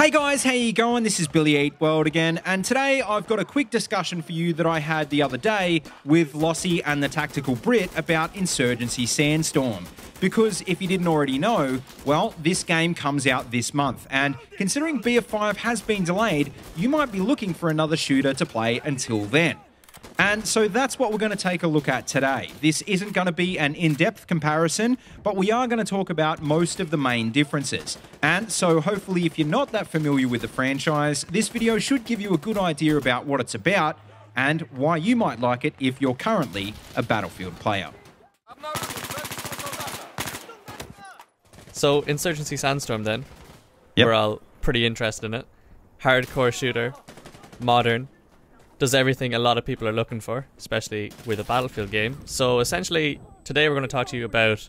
Hey guys, how you going? This is BillyEatWorld again, and today I've got a quick discussion for you that I had the other day with Lossy and TheTacticalBrit about Insurgency Sandstorm. Because if you didn't already know, well, this game comes out this month, and considering BF5 has been delayed, you might be looking for another shooter to play until then. And so that's what we're going to take a look at today. This isn't going to be an in-depth comparison, but we are going to talk about most of the main differences. And so hopefully if you're not that familiar with the franchise, this video should give you a good idea about what it's about and why you might like it if you're currently a Battlefield player. So Insurgency Sandstorm then, Yep. we're all pretty interested in it. Hardcore shooter, modern. Does everything a lot of people are looking for, especially with a Battlefield game. So essentially, today we're going to talk to you about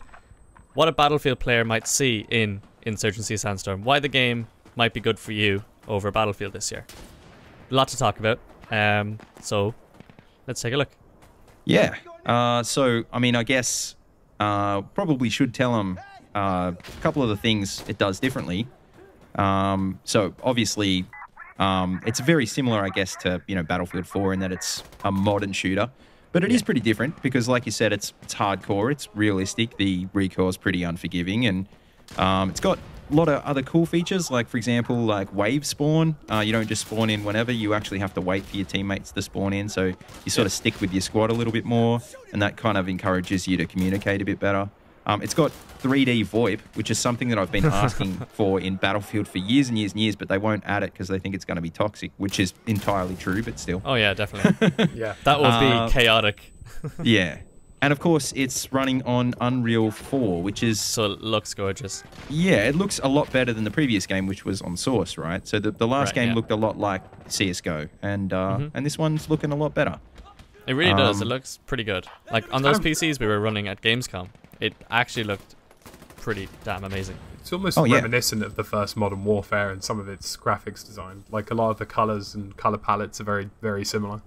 what a Battlefield player might see in Insurgency Sandstorm, why the game might be good for you over Battlefield this year. A lot to talk about, so let's take a look. Yeah, so I mean, I guess probably should tell them a couple of the things it does differently. So obviously, it's very similar, I guess, to Battlefield 4 in that it's a modern shooter, but it is pretty different because, like you said, it's hardcore, it's realistic, the recoil is pretty unforgiving, and it's got a lot of other cool features, like for example, like wave spawn. You don't just spawn in whenever; you actually have to wait for your teammates to spawn in, so you sort of stick with your squad a little bit more, and that kind of encourages you to communicate a bit better. It's got 3D VoIP, which is something that I've been asking for in Battlefield for years and years and years, but they won't add it because they think it's going to be toxic, which is entirely true, but still. Oh yeah, definitely. Yeah, that would be chaotic. Yeah. And of course, it's running on Unreal 4, which is... So it looks gorgeous. Yeah, it looks a lot better than the previous game, which was on Source, right? So the last game looked a lot like CSGO, and this one's looking a lot better. It really does. It looks pretty good. Like on those PCs we were running at Gamescom, it actually looked pretty damn amazing. It's almost reminiscent of the first Modern Warfare and some of its graphics design. Like a lot of the colors and color palettes are very, very similar.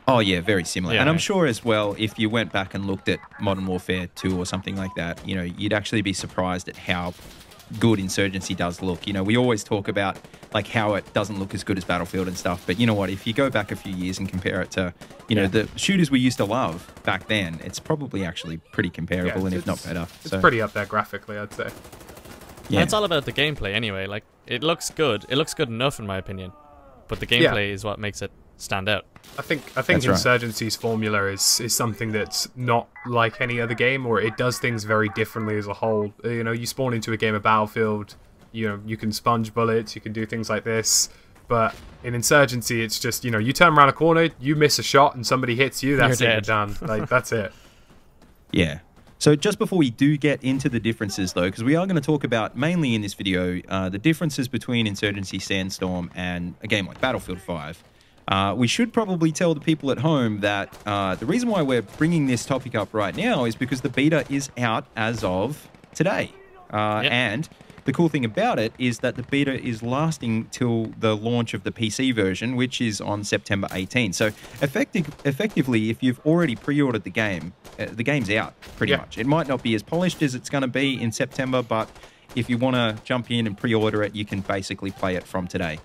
Oh yeah, very similar. Yeah, and I'm sure as well, if you went back and looked at Modern Warfare 2 or something like that, you'd actually be surprised at how good Insurgency does look. We always talk about like how it doesn't look as good as Battlefield and stuff, but you know what, if you go back a few years and compare it to the shooters we used to love back then, it's probably actually pretty comparable, and if not better. It's pretty up there graphically, I'd say. Yeah, and it's all about the gameplay anyway. Like it looks good enough in my opinion, but the gameplay is what makes it stand out. I think Insurgency's formula is something that's not like any other game, or it does things very differently as a whole. You spawn into a game of Battlefield, you can sponge bullets, you can do things like this, but in Insurgency it's just, you turn around a corner, you miss a shot and somebody hits you, that's it, you're done. Like, that's it. Yeah. So just before we do get into the differences though, because we are going to talk about mainly in this video, the differences between Insurgency Sandstorm and a game like Battlefield 5. We should probably tell the people at home that the reason why we're bringing this topic up right now is because the beta is out as of today. And the cool thing about it is that the beta is lasting till the launch of the PC version, which is on September 18. So effectively, if you've already pre-ordered the game's out pretty much. It might not be as polished as it's going to be in September, but if you want to jump in and pre-order it, you can basically play it from today.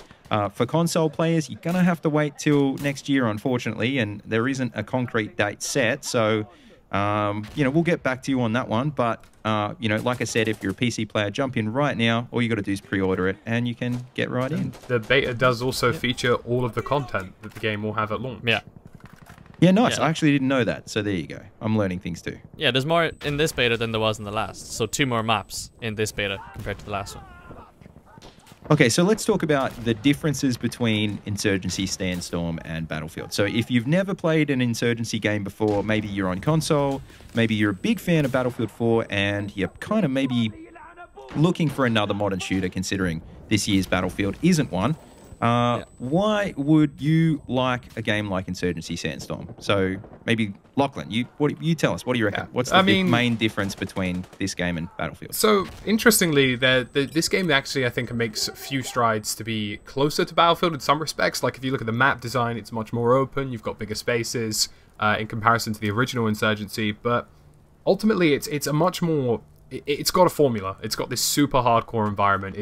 For console players, you're going to have to wait till next year, unfortunately, and there isn't a concrete date set. So, we'll get back to you on that one. But, like I said, if you're a PC player, jump in right now. All you got to do is pre-order it, and you can get right in. The beta does also feature all of the content that the game will have at launch. Yeah. Yeah, nice. I actually didn't know that. So there you go. I'm learning things too. Yeah, there's more in this beta than there was in the last. So 2 more maps in this beta compared to the last one. Okay, so let's talk about the differences between Insurgency Sandstorm and Battlefield. So if you've never played an Insurgency game before, maybe you're on console, maybe you're a big fan of Battlefield 4, and you're kind of maybe looking for another modern shooter considering this year's Battlefield isn't one. Why would you like a game like Insurgency Sandstorm? So maybe Lachlan, you tell us. What do you reckon? What's the main difference between this game and Battlefield? So interestingly, this game actually I think makes a few strides to be closer to Battlefield in some respects. Like if you look at the map design, it's much more open. You've got bigger spaces in comparison to the original Insurgency, but ultimately it's a much more. It's got a formula. It's got this super hardcore environment.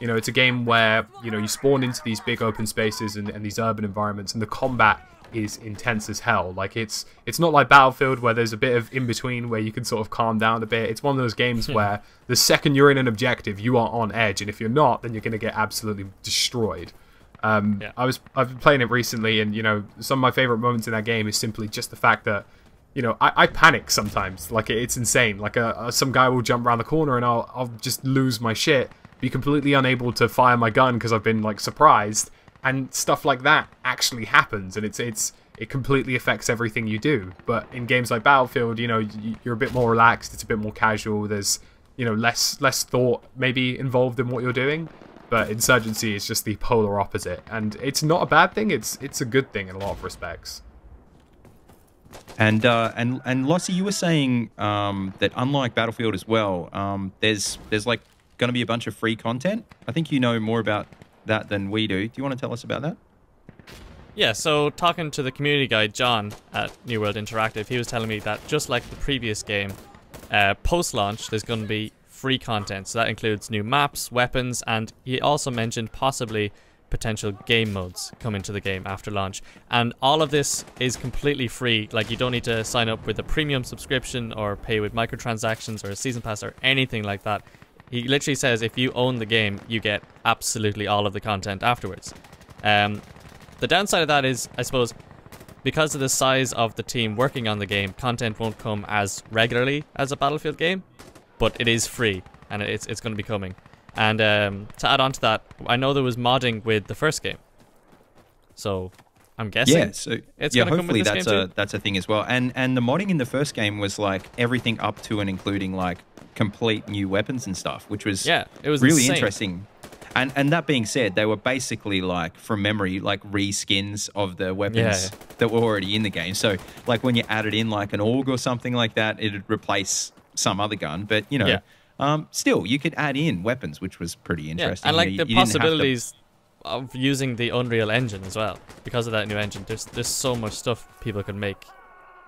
You know, it's a game where, you know, you spawn into these big open spaces and these urban environments, and the combat is intense as hell. Like, it's not like Battlefield where there's a bit of in-between where you can sort of calm down a bit. It's one of those games where the second you're in an objective, you are on edge, and if you're not, then you're going to get absolutely destroyed. I've been playing it recently, and, you know, some of my favorite moments in that game is simply just the fact that, you know, I panic sometimes. Like, it's insane. Like, some guy will jump around the corner and I'll just lose my shit, be completely unable to fire my gun because I've been, like, surprised, and stuff like that actually happens, and it completely affects everything you do. But in games like Battlefield, you know, you're a bit more relaxed, it's a bit more casual, there's, you know, less thought maybe involved in what you're doing. But Insurgency is just the polar opposite, and it's not a bad thing, it's a good thing in a lot of respects. And Lossy, you were saying that unlike Battlefield as well, there's like going to be a bunch of free content. I think you know more about that than we do. Do you want to tell us about that? Yeah, so talking to the community guy, John, at New World Interactive, he was telling me that just like the previous game, post-launch, there's going to be free content. So that includes new maps, weapons, and he also mentioned possibly potential game modes coming to the game after launch. And all of this is completely free. Like, you don't need to sign up with a premium subscription or pay with microtransactions or a season pass or anything like that. He literally says if you own the game, you get absolutely all of the content afterwards. The downside of that is, I suppose, because of the size of the team working on the game, content won't come as regularly as a Battlefield game, but it is free, and it's going to be coming. And to add on to that, I know there was modding with the first game, so I'm guessing it's going to come with this game too. That's a thing as well. And the modding in the first game was like everything up to and including like complete new weapons and stuff, which was it was really insane. interesting. And that being said, they were basically like, from memory, like reskins of the weapons that were already in the game. So like when you added in like an AUG or something like that, it'd replace some other gun. But you know, still you could add in weapons, which was pretty interesting. And like the possibilities of using the Unreal Engine as well, because of that new engine. There's so much stuff people can make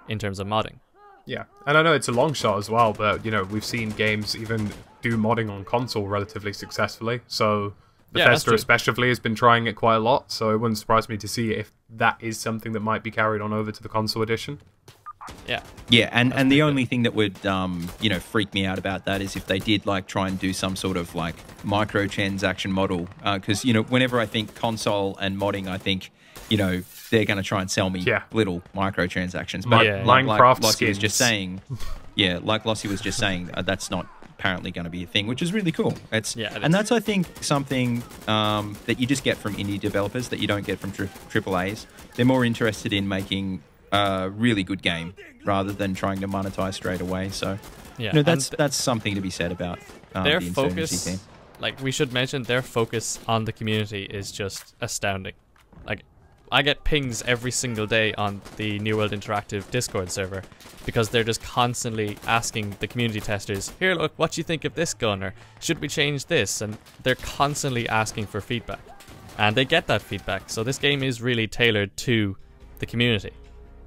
in terms of modding. Yeah, and I know it's a long shot as well, but, you know, we've seen games even do modding on console relatively successfly. So Bethesda especially has been trying it quite a lot, so it wouldn't surprise me to see if that is something that might be carried on over to the console edition. Yeah, and the only thing that would, you know, freak me out about that is if they did, like, try and do some sort of, like, microtransaction model. Because, you know, whenever I think console and modding, I think, you know, they're going to try and sell me little microtransactions. But like Lossy was just saying, like Lossy was just saying, that's not apparently going to be a thing, which is really cool. And that's, I think, something that you just get from indie developers that you don't get from AAAs. They're more interested in making a really good game rather than trying to monetize straight away. So, you know, that's something to be said about their the focus. team. Like, we should mention, their focus on the community is just astounding. Like, I get pings every single day on the New World Interactive Discord server because they're just constantly asking the community testers, here, look, what do you think of this gun, or should we change this? And they're constantly asking for feedback, and they get that feedback. So this game is really tailored to the community.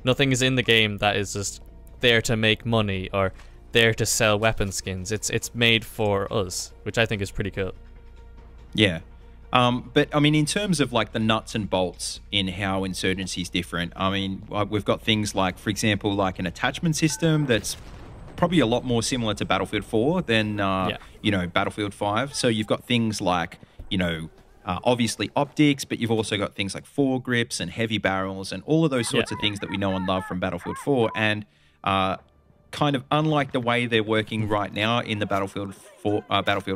Nothing is in the game that is just there to make money or there to sell weapon skins. It's made for us, which I think is pretty cool. Yeah. But, I mean, in terms of, like, the nuts and bolts in how Insurgency is different, I mean, we've got things like, for example, like an attachment system that's probably a lot more similar to Battlefield 4 than, you know, Battlefield 5. So you've got things like, you know, obviously optics, but you've also got things like foregrips and heavy barrels and all of those sorts of things that we know and love from Battlefield 4. And kind of unlike the way they're working right now in the Battlefield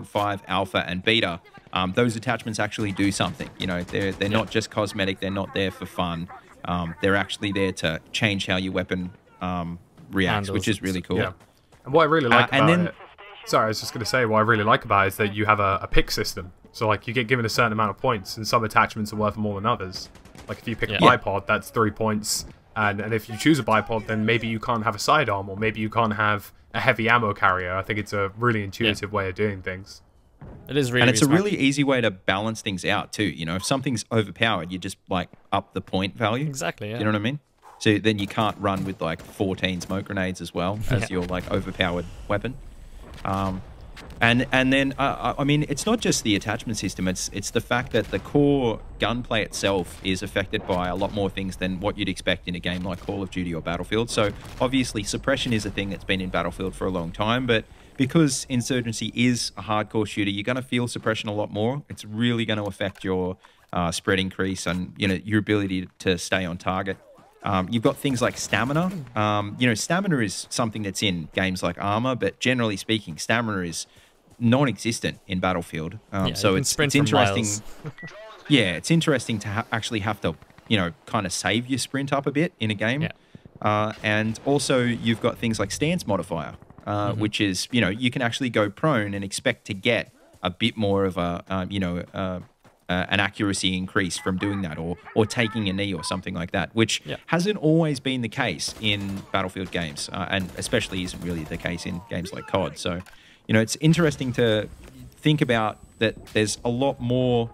5 Alpha and Beta, those attachments actually do something. You know, they're not just cosmetic. They're not there for fun. They're actually there to change how your weapon reacts, which is really cool. Yeah. And what I really like about it... Sorry, I was just going to say, what I really like about it is that you have a pick system. So, like, you get given a certain amount of points, and some attachments are worth more than others. Like, if you pick a bipod, that's 3 points. And if you choose a bipod, then maybe you can't have a sidearm, or maybe you can't have a heavy ammo carrier. I think it's a really intuitive way of doing things. It is really, and it's a really easy way to balance things out too. You know, if something's overpowered, you just like up the point value. Exactly. Yeah. You know what I mean? So then you can't run with like 14 smoke grenades as well as your like overpowered weapon. And then I mean, it's not just the attachment system. It's the fact that the core gunplay itself is affected by a lot more things than what you'd expect in a game like Call of Duty or Battlefield. So obviously, suppression is a thing that's been in Battlefield for a long time, but because Insurgency is a hardcore shooter, you're going to feel suppression a lot more. It's really going to affect your spread increase and your ability to stay on target. You've got things like stamina. Stamina is something that's in games like Arma, but generally speaking, stamina is non-existent in Battlefield. So it's interesting. Yeah, it's interesting to actually have to, kind of save your sprint up a bit in a game. Yeah. And also you've got things like stance modifier, which is, you can actually go prone and expect to get a bit more of a, an accuracy increase from doing that, or taking a knee or something like that, which hasn't always been the case in Battlefield games, and especially isn't really the case in games like COD. So, it's interesting to think about that there's a lot more,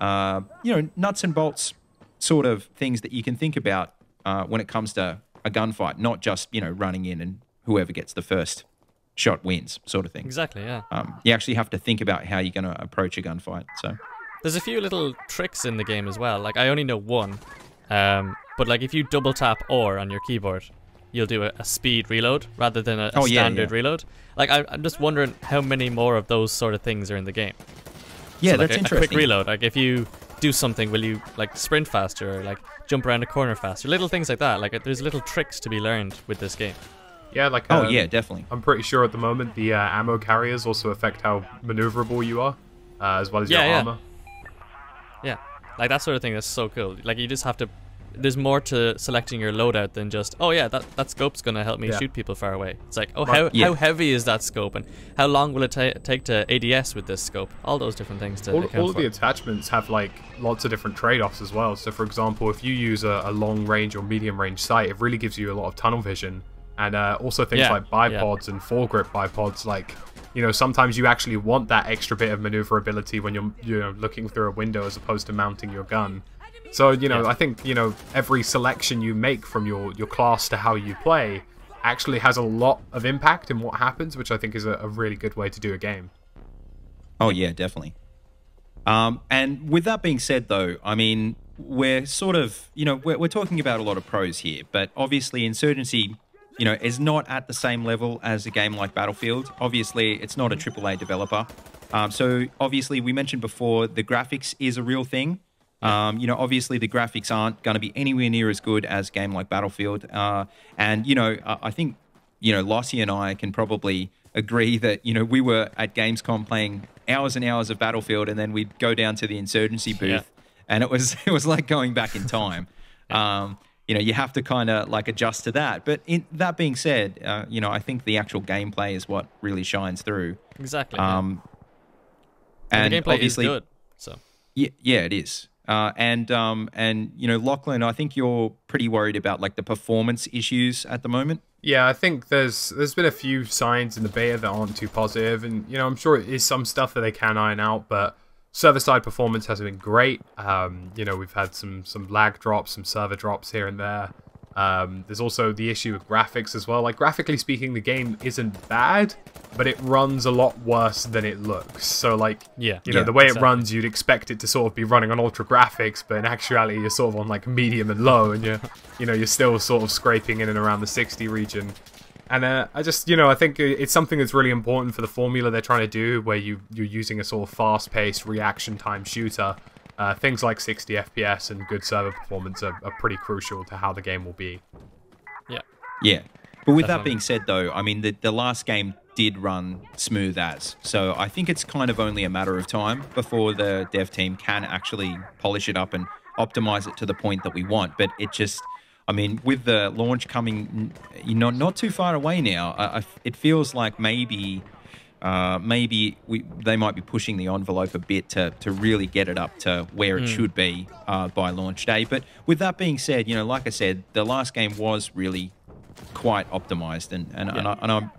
nuts and bolts sort of things that you can think about when it comes to a gunfight, not just, running in and whoever gets the first shot wins sort of thing. Exactly, yeah. You actually have to think about how you're going to approach a gunfight, so... There's a few little tricks in the game as well. Like, I only know one, but like if you double tap or on your keyboard, you'll do a speed reload rather than a standard reload. Like, I'm just wondering how many more of those sort of things are in the game. Yeah, so, like, that's interesting. A quick reload. Like, if you do something, will you like sprint faster or like jump around a corner faster? Little things like that. Like, there's little tricks to be learned with this game. Yeah, like yeah, definitely. I'm pretty sure at the moment the ammo carriers also affect how maneuverable you are, as well as your armor. Yeah, like that sort of thing is so cool. Like, you just have to... There's more to selecting your loadout than just, oh yeah, that scope's going to help me shoot people far away. It's like, oh, how heavy is that scope? And how long will it take to ADS with this scope? All those different things to account for. All of the attachments have like lots of different trade-offs as well. So for example, if you use a long range or medium range sight, it really gives you a lot of tunnel vision. And also things like bipods and foregrip bipods, like... sometimes you actually want that extra bit of maneuverability when you're looking through a window as opposed to mounting your gun. So, I think, every selection you make from your class to how you play actually has a lot of impact in what happens, which I think is a really good way to do a game. Oh, yeah, definitely. And with that being said, though, I mean, we're sort of, we're talking about a lot of pros here, but obviously Insurgency... is not at the same level as a game like Battlefield. Obviously, it's not a AAA developer. So obviously, we mentioned before, the graphics is a real thing. Obviously, the graphics aren't going to be anywhere near as good as a game like Battlefield. And, I think, Lossy and I can probably agree that, we were at Gamescom playing hours and hours of Battlefield, and then we'd go down to the Insurgency booth, and it was like going back in time. You have to kind of like adjust to that. But that being said, I think the actual gameplay is what really shines through. Exactly. And the gameplay obviously is good. So yeah, it is. And Lachlan, I think you're pretty worried about like the performance issues at the moment. Yeah, I think there's been a few signs in the beta that aren't too positive, and I'm sure it is some stuff that they can iron out, but. Server-side performance has been great. We've had some lag drops, some server drops here and there. There's also the issue with graphics as well. Like, graphically speaking, the game isn't bad, but it runs a lot worse than it looks. So, like, the way it runs, you'd expect it to sort of be running on ultra graphics, but in actuality, you're sort of on, like, medium and low, and you're still sort of scraping in and around the 60 region. And I just, I think it's something that's really important for the formula they're trying to do, where you're using a sort of fast-paced reaction time shooter. Things like 60 FPS and good server performance are pretty crucial to how the game will be. Yeah. But with that being said, though, I mean, the last game did run smooth as. So I think it's kind of only a matter of time before the dev team can actually polish it up and optimize it to the point that we want. But it just... I mean, with the launch coming, not too far away now, it feels like maybe they might be pushing the envelope a bit to really get it up to where it should be by launch day. But with that being said, like I said, the last game was really quite optimized, and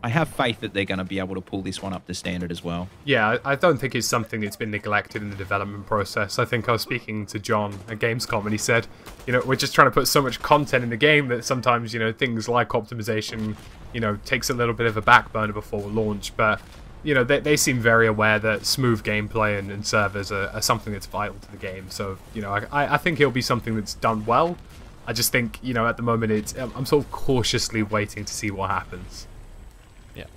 I have faith that they're going to be able to pull this one up to standard as well. Yeah, I don't think it's something that's been neglected in the development process. I think I was speaking to John at Gamescom, and he said, we're just trying to put so much content in the game that sometimes, things like optimization, takes a little bit of a back burner before launch. But you know, they seem very aware that smooth gameplay and servers are something that's vital to the game. So, you know, I think it'll be something that's done well. I just think, you know, at the moment, I'm sort of cautiously waiting to see what happens. Yeah.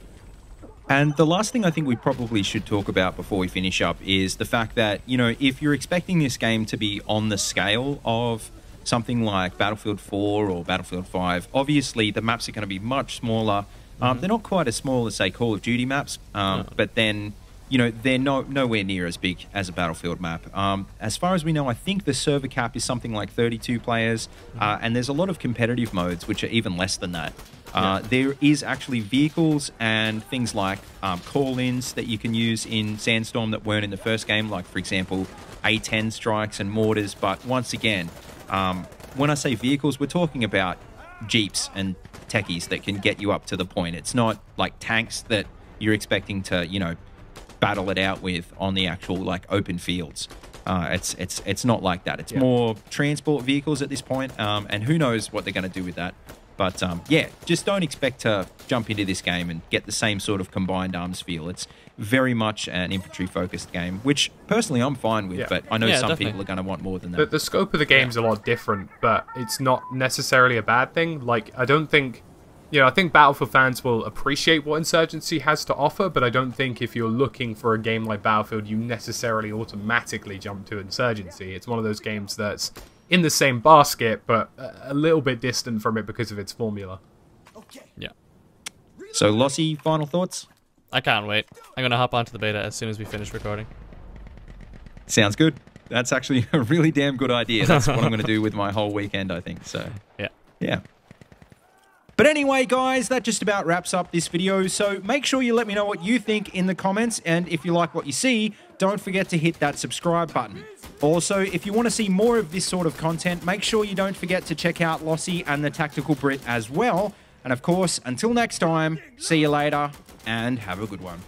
And the last thing I think we probably should talk about before we finish up is the fact that, you know, if you're expecting this game to be on the scale of something like Battlefield 4 or Battlefield 5, obviously the maps are going to be much smaller. They're not quite as small as, say, Call of Duty maps, but then, you know, they're nowhere near as big as a Battlefield map. As far as we know, I think the server cap is something like 32 players, and there's a lot of competitive modes which are even less than that. There is actually vehicles and things like call-ins that you can use in Sandstorm that weren't in the first game, like, for example, A-10 strikes and mortars. But once again, when I say vehicles, we're talking about jeeps and techies that can get you up to the point. It's not like tanks that you're expecting to, you know, battle it out with on the actual like open fields. It's not like that. It's more transport vehicles at this point, and who knows what they're going to do with that. But yeah, just don't expect to jump into this game and get the same sort of combined arms feel. It's very much an infantry-focused game, which personally I'm fine with, but I know some people are going to want more than that. The scope of the game's a lot different, but it's not necessarily a bad thing. Like, I don't think... You know, I think Battlefield fans will appreciate what Insurgency has to offer, but I don't think if you're looking for a game like Battlefield, you necessarily automatically jump to Insurgency. It's one of those games that's in the same basket, but a little bit distant from it because of its formula. Yeah. So, Lossy, final thoughts? I can't wait. I'm going to hop onto the beta as soon as we finish recording. Sounds good. That's actually a really damn good idea. That's what I'm going to do with my whole weekend, I think. So, yeah. But anyway, guys, that just about wraps up this video. So make sure you let me know what you think in the comments. And if you like what you see, don't forget to hit that subscribe button. Also, if you want to see more of this sort of content, make sure you don't forget to check out Lossy and TheTacticalBrit as well. And of course, until next time, see you later and have a good one.